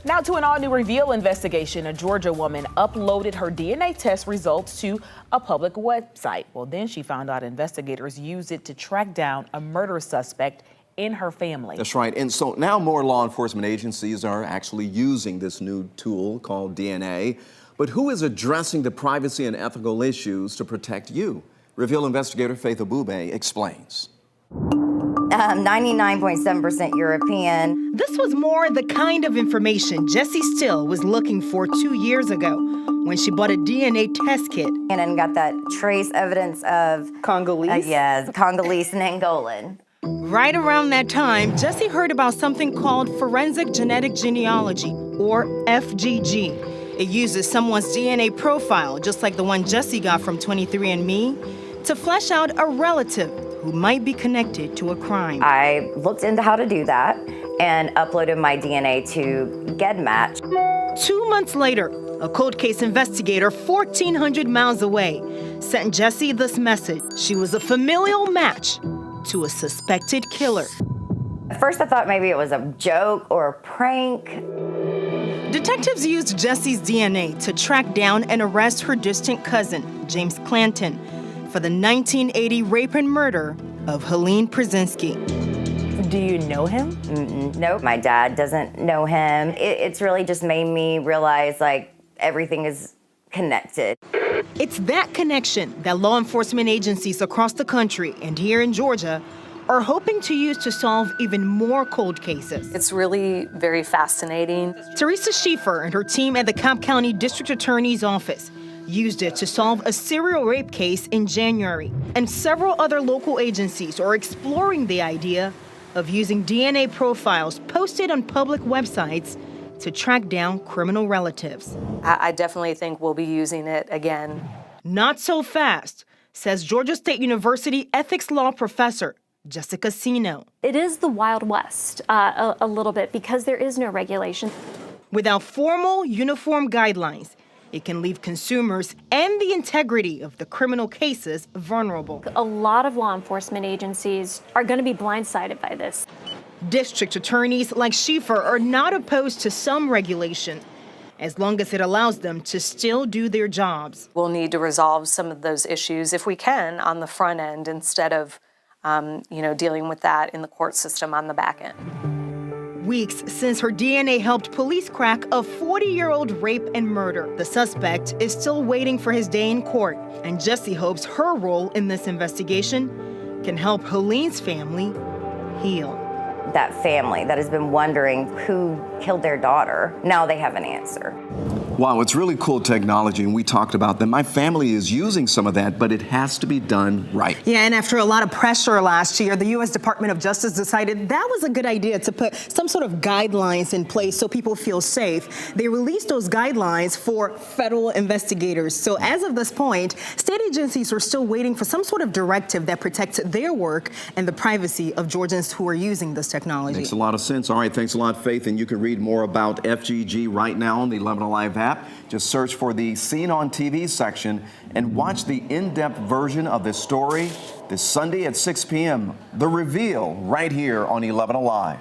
Now to an all-new Reveal investigation. A Georgia woman uploaded her DNA test results to a public website. Well, then she found out investigators used it to track down a murder suspect in her family. That's right. And so now more law enforcement agencies are actually using this new tool called DNA. But who is addressing the privacy and ethical issues to protect you? Reveal investigator Faith Abube explains. 99.7% European. This was more the kind of information Jessie Still was looking for 2 years ago when she bought a DNA test kit. And then got that trace evidence of Congolese? Yes, Congolese and Angolan. Right around that time, Jessie heard about something called forensic genetic genealogy, or FGG. It uses someone's DNA profile, just like the one Jessie got from 23andMe, to flesh out a relative who might be connected to a crime. I looked into how to do that and uploaded my DNA to GEDmatch. 2 months later, a cold case investigator 1,400 miles away sent Jessie this message. She was a familial match to a suspected killer. At first I thought maybe it was a joke or a prank. Detectives used Jessie's DNA to track down and arrest her distant cousin, James Clanton, for the 1980 rape and murder of Helene Przynski. Do you know him? Nope, my dad doesn't know him. It's really just made me realize like everything is connected. It's that connection that law enforcement agencies across the country and here in Georgia are hoping to use to solve even more cold cases. It's really very fascinating. Teresa Schieffer and her team at the Cobb County District Attorney's Office used it to solve a serial rape case in January. And several other local agencies are exploring the idea of using DNA profiles posted on public websites to track down criminal relatives. I definitely think we'll be using it again. Not so fast, says Georgia State University ethics law professor Jessica Sino. It is the Wild West a little bit because there is no regulation. Without formal, uniform guidelines, it can leave consumers and the integrity of the criminal cases vulnerable. A lot of law enforcement agencies are going to be blindsided by this. District attorneys like Schieffer are not opposed to some regulation, as long as it allows them to still do their jobs. We'll need to resolve some of those issues, if we can, on the front end instead of dealing with that in the court system on the back end. Weeks since her DNA helped police crack a 40-year-old rape and murder. The suspect is still waiting for his day in court, and Jessie hopes her role in this investigation can help Helene's family heal. That family that has been wondering who killed their daughter, now they have an answer. Wow, it's really cool technology, and we talked about that. My family is using some of that, but it has to be done right. Yeah, and after a lot of pressure last year, the U.S. Department of Justice decided that was a good idea to put some sort of guidelines in place so people feel safe. They released those guidelines for federal investigators. So as of this point, state agencies are still waiting for some sort of directive that protects their work and the privacy of Georgians who are using this technology. Makes a lot of sense. All right, thanks a lot, Faith. And you can read more about FGG right now on the 11 Alive app. Just search for the Seen on TV section and watch the in-depth version of this story this Sunday at 6 p.m. The Reveal right here on 11 Alive.